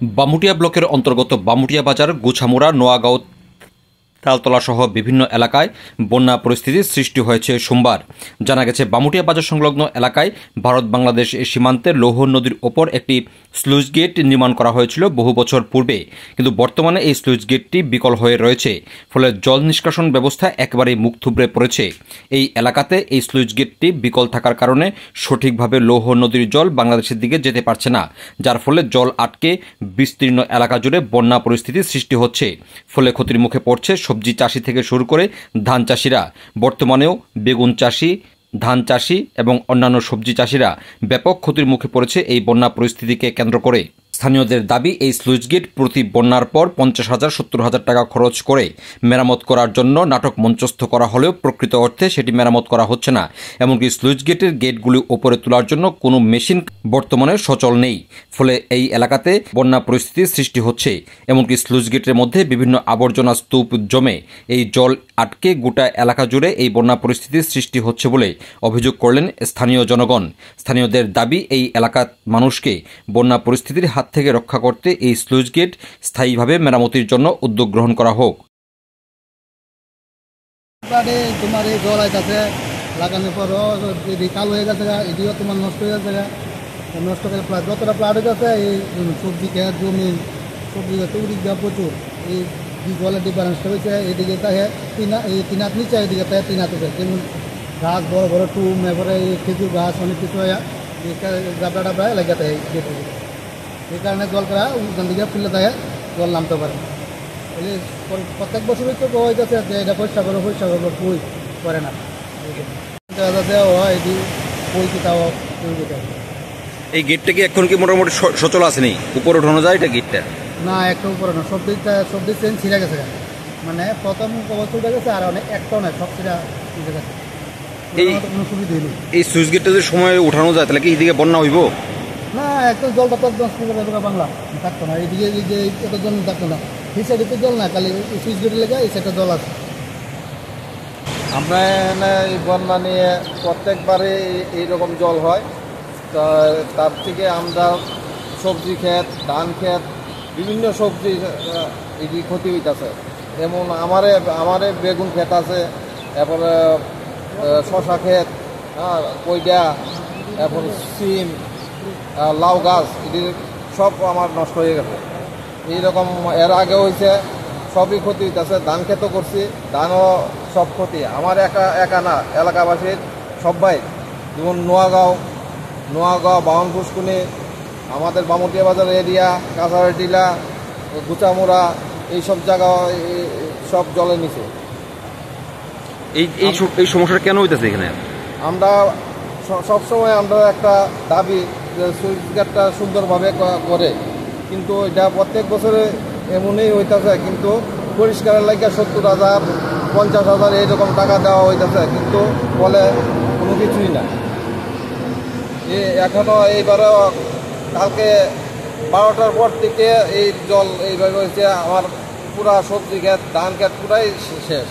বামুটিয়া ব্লকের অন্তর্গত বামুটিয়া বাজার, গোছামুড়া, নোয়াগাঁও, তালতলা সহ বিভিন্ন এলাকায় বন্যা পরিস্থিতির সৃষ্টি হয়েছে সোমবার। জানা গেছে, বামুটিয়া বাজার সংলগ্ন এলাকায় ভারত বাংলাদেশ সীমান্তে লৌহ নদীর ওপর একটি স্লুইস গেট নির্মাণ করা হয়েছিল বহু বছর পূর্বে, কিন্তু বর্তমানে এই স্লুইস গেটটি বিকল হয়ে রয়েছে। ফলে জল নিষ্কাশন ব্যবস্থা একেবারেই মুখ থুবড়ে পড়েছে। এই এলাকাতে এই স্লুইস গেটটি বিকল থাকার কারণে সঠিকভাবে লৌহ নদীর জল বাংলাদেশের দিকে যেতে পারছে না, যার ফলে জল আটকে বিস্তীর্ণ এলাকা জুড়ে বন্যা পরিস্থিতির সৃষ্টি হচ্ছে। ফলে ক্ষতির মুখে পড়ছে সবজি চাষি থেকে শুরু করে ধান চাষিরা। বর্তমানেও বেগুন চাষি, ধান চাষি এবং অন্যান্য সবজি চাষিরা ব্যাপক ক্ষতির মুখে পড়েছে এই বন্যা পরিস্থিতিকে কেন্দ্র করে। স্থানীয়দের দাবি, এই স্লুইস গেট প্রতি বন্যার পর 50,000-70,000 টাকা খরচ করে মেরামত করার জন্য নাটক মঞ্চস্থ করা হলেও প্রকৃত অর্থে সেটি মেরামত করা হচ্ছে না। এমনকি স্লুইস গেটের গেটগুলি ওপরে তোলার জন্য কোনো মেশিন বর্তমানে সচল নেই। ফলে এই এলাকাতে বন্যা পরিস্থিতির সৃষ্টি হচ্ছে। এমনকি স্লুইস গেটের মধ্যে বিভিন্ন আবর্জনা স্তূপ জমে এই জল আটকে গোটা এলাকা জুড়ে এই বন্যা পরিস্থিতির সৃষ্টি হচ্ছে বলে অভিযোগ করলেন স্থানীয় জনগণ। স্থানীয়দের দাবি, এই এলাকার মানুষকে বন্যা পরিস্থিতির হাত থেকে রক্ষা করতে এই স্লুইস গেট স্থায়ীভাবে মেরামতির জন্য উদ্যোগ গ্রহণ করা হোক। তোমার এই জল আছে লাগানোর পর কালো হয়ে গেছে, এদিকে তোমার নষ্ট হয়ে গেছে, নষ্ট করে প্লাট যতটা প্লাট হয়ে গেছে, এই সবজি খেয়ে জমি সবজি উড়িয়ে দেওয়া প্রচুর। এই জলের ডিফারেন্সটা হয়েছে, এদিকে থাকে তিন হাত নিচে, এদিকে থাকে 3 হাত উঠে। যেমন গাছ বড় বড় টুম, এরপরে এই খেজুর গাছ অনেক কিছু হয়, ডাবড়া ডাবড়া লেগে থাকে। এই কারণে জল করা ওখান থেকে ফুলে থাকে, জল নামতে পারে। তাহলে প্রত্যেক বছরই তো হয়ে যাচ্ছে যে এটা পরিষ্কার করবো বই করে না, দেওয়া হয় এটি বই কিতাও। এই গেটটা কি এখন কি মোটামুটি সচল আসেনি? উপরে উঠানো যায় এটা গেটটা? না, একটা উপরে না, সব দিক চেন ছিঁড়ে গেছে। মানে প্রথম কবচ উঠে গেছে, আর অনেক একটাও নয়, সব ছিঁড়া উঠে গেছে। কোনো সুবিধা নেই। এই সুইচ গেটটা যদি সময় উঠানো যায় তাহলে কি এদিকে বন্যা হইব? না, একদম জলটা তো একদম বাংলা থাকতো না, এদিকে এত জল থাকতো না। এই সাইডে তো জল না, খালি সুইচ গেটে লেগে এই সাইডে জল আছে। আমরা এই বন্যা নিয়ে প্রত্যেকবারে এইরকম জল হয়। তার থেকে আমরা সবজি ক্ষেত, ধান ক্ষেত, বিভিন্ন সবজি এটি ক্ষতি হইতেছে। যেমন আমারে বেগুন ক্ষেত আছে, তারপরে শশা ক্ষেত, কইডা, তারপর সিম, লাউ গাছ, এটি সব আমার নষ্ট হয়ে গেছে। এইরকম এর আগে হয়েছে, সবই ক্ষতি হইতেছে। ধান ক্ষেতও করছি, ধানও সব ক্ষতি। আমার একা না, এলাকাবাসীর সবাই। যেমন নোয়াগাঁও, বাহন পুষ্কুনি, আমাদের বামুটিয়া বাজার এরিয়া, কাঁচাবাড়ি টিলা, গোছামুড়া, এইসব জায়গা সব জলে নিচে। এই সমস্যাটা কেন হইতেছে এখানে? আমরা সবসময় আমরা একটা দাবি যে সুইচ গেটটা সুন্দরভাবে করে, কিন্তু এটা প্রত্যেক বছরে এমনই হইতেছে। কিন্তু পরিষ্কারের লাগে 70,000, 50,000 এইরকম টাকা দেওয়া হইতেছে, কিন্তু বলে কোনো কিছুই না। এখনও এইবারও কালকে 12টার পর থেকে এই জল এইভাবে হয়েছে। আমার পুরা সবজি ক্ষেত, ধান ক্ষেত পুরাই শেষ।